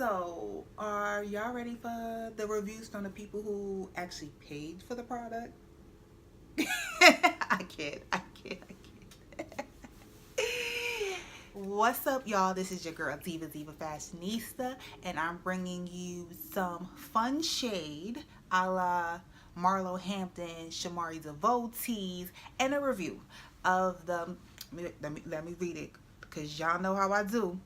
So, are y'all ready for the reviews from the people who actually paid for the product? I kid, I kid, I kid. What's up, y'all? This is your girl, Diva Fashionista, and I'm bringing you some fun shade a la Marlo Hampton, Shamari Devotees, and a review of the. Let me read it because y'all know how I do.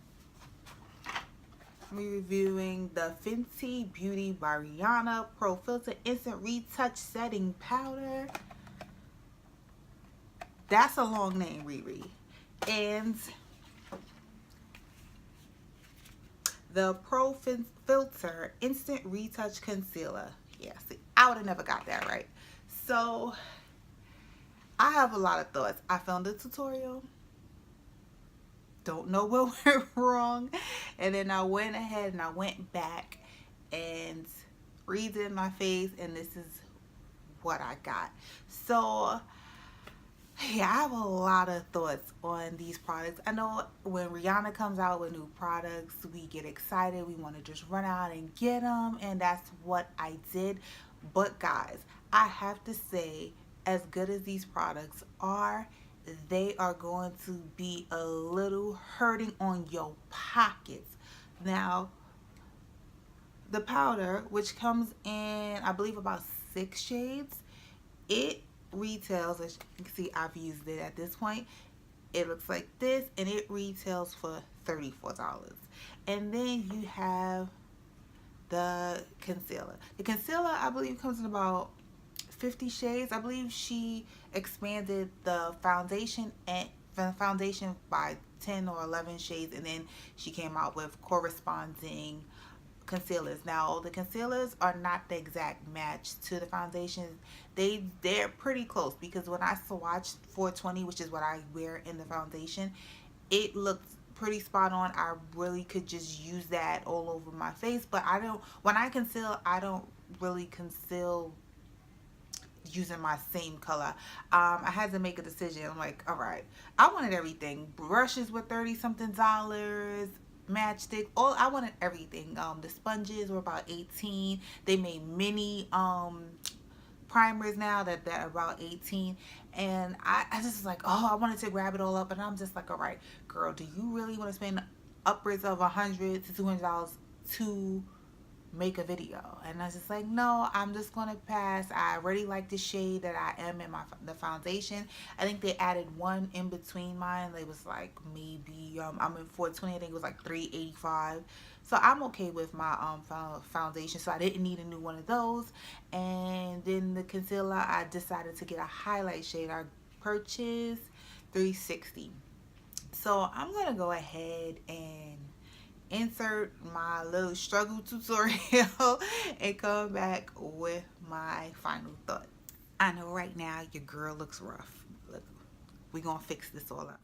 I'm reviewing the Fenty Beauty by Rihanna Pro Filter Instant Retouch Setting Powder. That's a long name, Riri. And the Pro Filter Instant Retouch Concealer. Yeah, see, I would have never got that right. So, I have a lot of thoughts. I filmed a tutorial. Don't know what went wrong. And then I went ahead and I went back and breathed in my face, and this is what I got. So, yeah, I have a lot of thoughts on these products. I know when Rihanna comes out with new products, we get excited. We want to just run out and get them, and that's what I did. But guys, I have to say, as good as these products are, they are going to be a little hurting on your pockets. Now, the powder, which comes in, I believe, about 6 shades, it retails, as you can see, I've used it at this point. It looks like this, and it retails for $34. And then you have the concealer. The concealer, I believe, comes in about 50 shades. I believe she expanded the foundation by 10 or 11 shades, and then she came out with corresponding concealers. Now, the concealers are not the exact match to the foundation. They're pretty close, because when I swatched 420, which is what I wear in the foundation, it looked pretty spot on. I really could just use that all over my face. But when I conceal, I don't really conceal using my same color. I had to make a decision. I'm like, all right, I wanted everything. Brushes were 30 something dollars, matchstick, all, I wanted everything. The sponges were about 18. They made mini primers now that are about 18, and I just was like, oh, I wanted to grab it all up, and I'm just like, all right, girl, do you really want to spend upwards of $100 to $200 to make a video? And I was just like, no, I'm just gonna pass. I already like the shade that I am in the foundation. I think they added one in between mine. It was like maybe I'm in 420. I think it was like 385. So I'm okay with my foundation. So I didn't need a new one of those. And then the concealer, I decided to get a highlight shade. I purchased 360. So I'm gonna go ahead and insert my little struggle tutorial and come back with my final thought. I know right now your girl looks rough. Look, we're gonna fix this all up.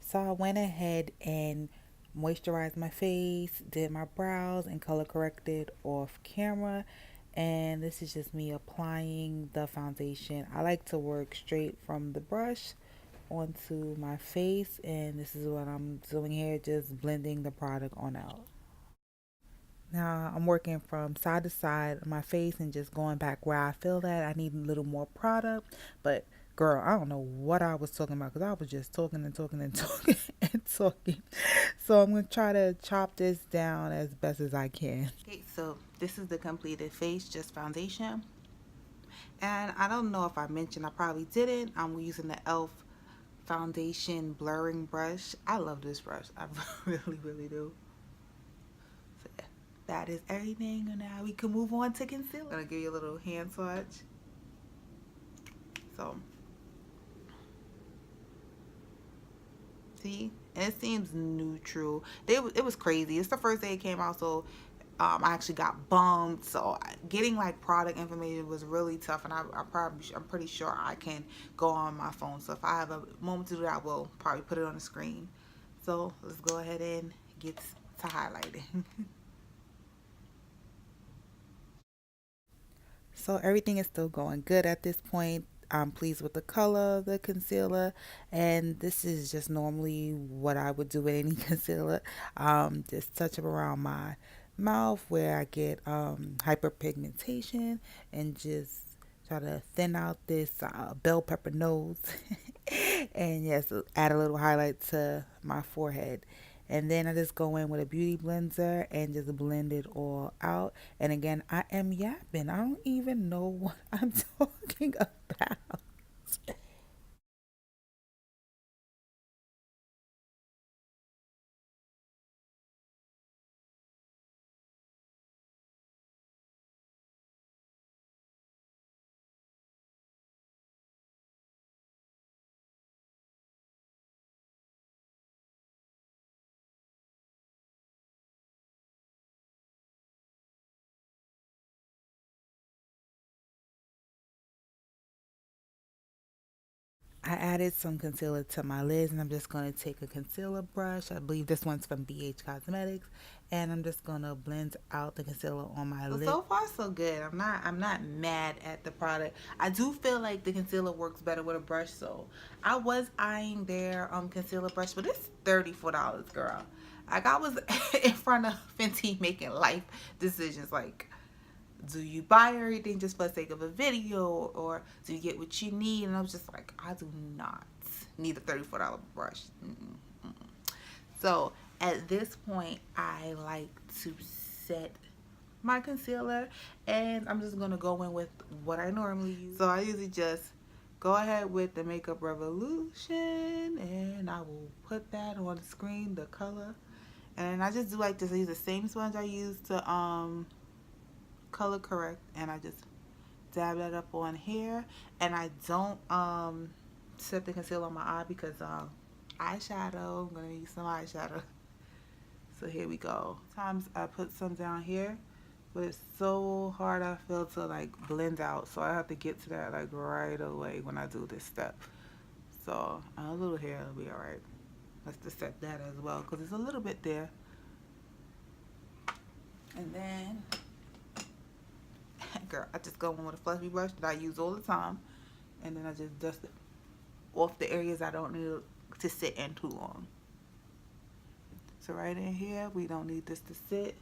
So I went ahead and moisturized my face, did my brows, and color corrected off camera. And this is just me applying the foundation. I like to work straight from the brush onto my face, and this is what I'm doing here, just blending the product on out. Now I'm working from side to side of my face and just going back where I feel that I need a little more product. But girl, I don't know what I was talking about, because I was just talking and talking and talking and talking. So I'm going to try to chop this down as best as I can. Okay, so this is the completed face, just foundation. And I don't know if I mentioned, I probably didn't, I'm using the e.l.f. foundation blurring brush. I love this brush. I really do. So yeah, that is everything. And now we can move on to concealer. I'm gonna give you a little hand swatch. So see, and it seems neutral. It was crazy. It's the first day it came out, so I actually got bumped, so getting like product information was really tough, and I'm pretty sure I can go on my phone. So if I have a moment to do that, I will probably put it on the screen. So let's go ahead and get to highlighting. So everything is still going good at this point. I'm pleased with the color of the concealer, and this is just normally what I would do with any concealer. Just touch up around my mouth where I get hyperpigmentation and just try to thin out this bell pepper nose. And yes, add a little highlight to my forehead. And then I just go in with a beauty blender and just blend it all out. And again, I am yapping. I don't even know what I'm talking about. I added some concealer to my lids, and I'm just going to take a concealer brush. I believe this one's from BH Cosmetics, and I'm just going to blend out the concealer on my lid. So far so good. I'm not mad at the product. I do feel like the concealer works better with a brush, so I was eyeing their concealer brush, but it's $34, girl. Like I was in front of Fenty making life decisions like, do you buy everything just for the sake of a video, or do you get what you need? And I was just like, I do not need a $34 brush. So at this point, I like to set my concealer, and I'm just gonna go in with what I normally use. So I usually just go ahead with the Makeup Revolution, and I will put that on the screen, the color. And I just do like this. I use the same sponge I use to color correct, and I just dab that up on here. And I don't set the concealer on my eye because eyeshadow, I'm gonna use some eyeshadow. So here we go. Sometimes I put some down here, but it's so hard, I feel, to like blend out, so I have to get to that like right away when I do this step. So a little here will be all right. Let's just set that as well because it's a little bit there. And then girl, I just go in with a fluffy brush that I use all the time, and then I just dust it off the areas I don't need to sit in too long. So right in here, we don't need this to sit,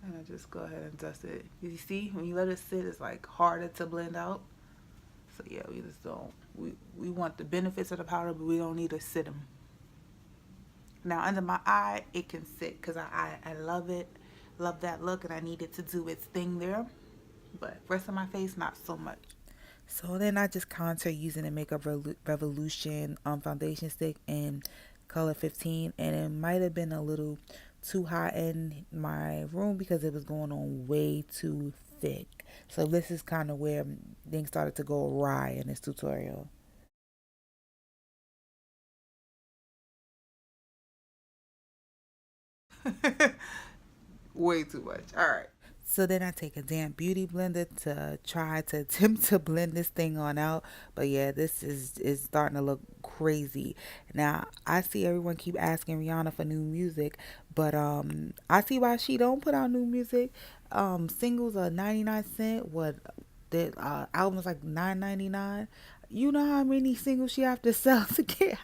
and I just go ahead and dust it. You see, when you let it sit, it's like harder to blend out. So yeah, we just don't. We want the benefits of the powder, but we don't need to sit them. Now under my eye, it can sit because I love it, love that look, and I need it to do its thing there. But rest of my face, not so much. So then I just contour using the Makeup Revolution foundation stick in color 15, and it might have been a little too hot in my room because it was going on way too thick. So this is kind of where things started to go awry in this tutorial. Way too much. All right. So then I take a damn beauty blender to try to attempt to blend this thing on out. But yeah, this is starting to look crazy. Now I see everyone keep asking Rihanna for new music, but I see why she don't put out new music. Singles are 99¢. What the albums like 9.99. You know how many singles she have to sell to get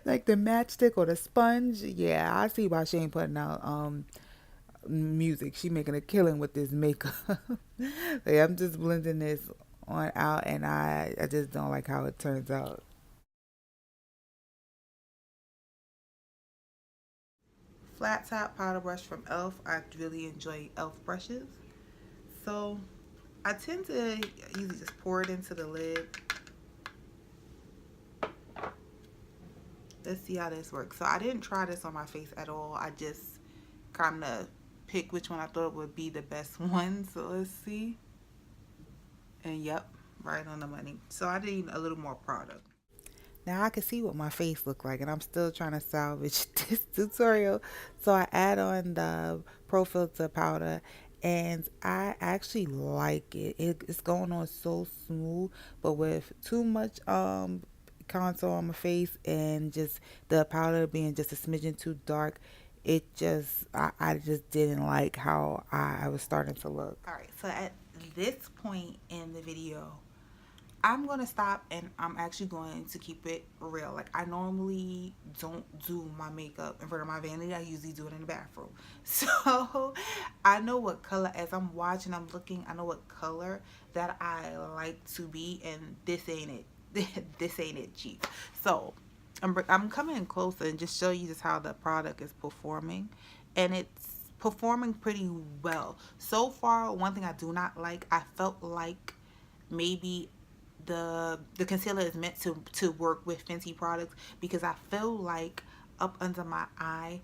like the matchstick or the sponge? Yeah, I see why she ain't putting out music. She making a killing with this makeup. Like, I'm just blending this on out, and I just don't like how it turns out. Flat top powder brush from e.l.f. I really enjoy e.l.f. brushes. So I tend to usually just pour it into the lid. Let's see how this works. So I didn't try this on my face at all. I just kind of picked which one I thought would be the best one. So let's see. And yep, right on the money. So I need a little more product. Now I can see what my face look like, and I'm still trying to salvage this tutorial. So I add on the Pro Filter powder, and I actually like it's going on so smooth, but with too much contour on my face and just the powder being just a smidgen too dark, it just I just didn't like how I was starting to look. All right, so at this point in the video, I'm gonna stop and I'm actually going to keep it real. Like, I normally don't do my makeup in front of my vanity. I usually do it in the bathroom. So I know what color, as I'm watching, I'm looking, I know what color that I like to be, and this ain't it. This ain't it, chief. So I'm coming in closer and just show you just how the product is performing, and it's performing pretty well so far. One thing I do not like, I felt like maybe the concealer is meant to work with Fenty products, because I feel like up under my eye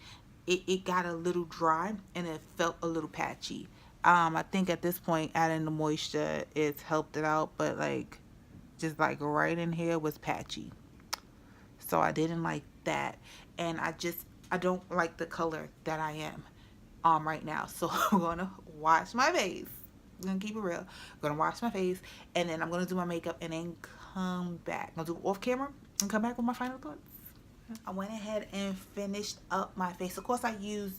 it got a little dry and it felt a little patchy. I think at this point adding the moisture it's helped it out, but like just like right in here was patchy. So I didn't like that, and I don't like the color that I am right now. So I'm gonna wash my face. I'm gonna keep it real. I'm gonna wash my face, and then I'm gonna do my makeup and then come back. I'm gonna do it off camera and come back with my final thoughts. I went ahead and finished up my face. Of course I use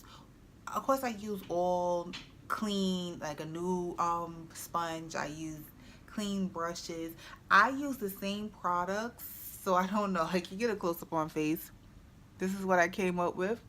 all clean, like a new sponge. I use clean brushes. I use the same products, so I don't know. Like, you get a close up on face. This is what I came up with.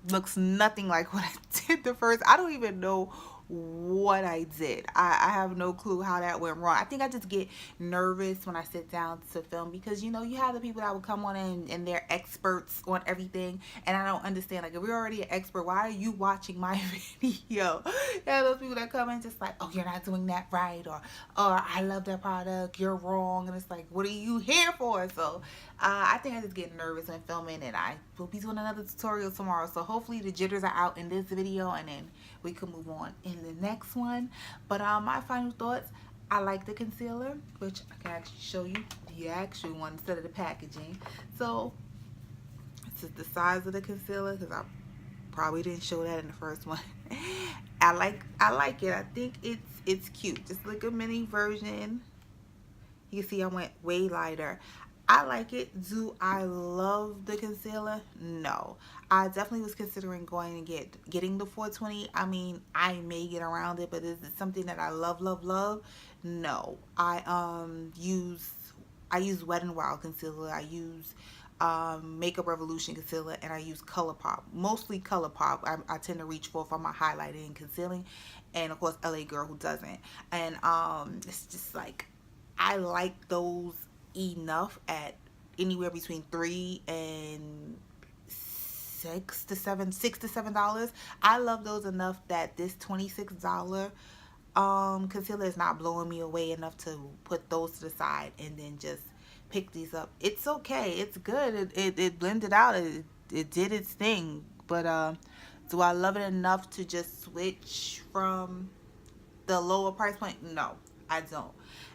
Looks nothing like what I did the first. I don't even know what I did. I have no clue how that went wrong. I think I just get nervous when I sit down to film, because you have the people that will come on and they're experts on everything, and I don't understand. Like, if you're already an expert, why are you watching my video? Yeah, those people that come in just like, oh, you're not doing that right, or I love that product, you're wrong, and it's like, what are you here for? So I think I just get nervous when filming, and I will be doing another tutorial tomorrow. So hopefully the jitters are out in this video, and then we can move on in the next one. But my final thoughts, I like the concealer, which I can actually show you the actual one instead of the packaging. So this is the size of the concealer, because I probably didn't show that in the first one. I like it. I think it's cute. Just like a mini version. You can see I went way lighter. I like it. Do I love the concealer? No. I definitely was considering going and getting the 420. I mean, I may get around it, but is it something that I love? No. I use Wet n Wild concealer. I use Makeup Revolution concealer, and I use ColourPop. Mostly ColourPop. I tend to reach for my highlighting and concealing, and of course LA Girl, who doesn't. And it's just like, I like those enough at anywhere between $3 and $6 to $7. I love those enough that this $26 concealer is not blowing me away enough to put those to the side and then just pick these up. It's okay. It's good. It blended out. It did its thing. But do I love it enough to just switch from the lower price point? No, I don't.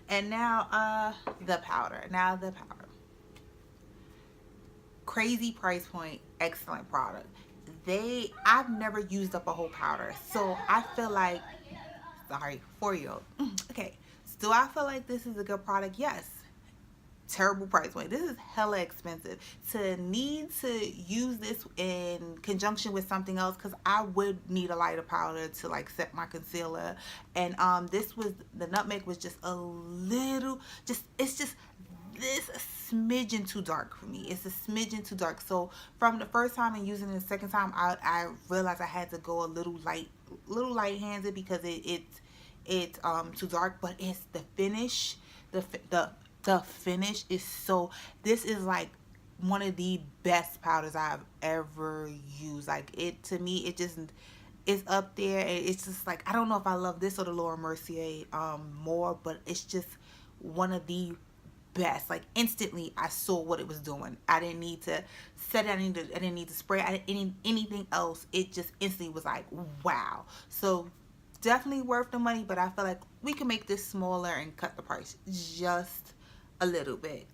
And now the powder. Crazy price point, excellent product. I've never used up a whole powder, so I feel like, sorry, 4-year-old. Okay, so do I feel like this is a good product? Yes. Terrible price point. This is hella expensive. To need to use this in conjunction with something else, because I would need a lighter powder to like set my concealer, and the nutmeg was just a little, it's just this smidgen too dark for me. It's a smidgen too dark. So from the first time and using it the second time, I realized I had to go a little light handed, because it's too dark. But it's the finish, the finish is so, this is like one of the best powders I've ever used. Like, it, to me, it just is up there. It's just like, I don't know if I love this or the Laura Mercier more, but it's just one of the best. Like, instantly I saw what it was doing. I didn't need to set it, I didn't need to spray, I didn't need anything else. It just instantly was like, wow. So definitely worth the money, but I feel like we can make this smaller and cut the price just a little bit.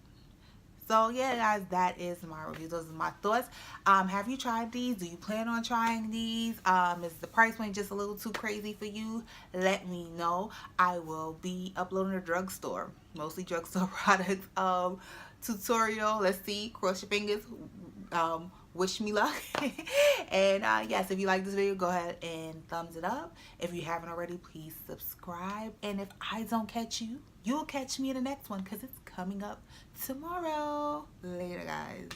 So yeah, guys, that is my review. Those are my thoughts. Have you tried these? Do you plan on trying these? Is the price point just a little too crazy for you? Let me know. I will be uploading a drugstore, mostly drugstore products tutorial. Let's see, cross your fingers. wish me luck. And yes, if you like this video, go ahead and thumbs it up. If you haven't already, please subscribe. And if I don't catch you, you'll catch me in the next one, because it's coming up tomorrow. Later, guys.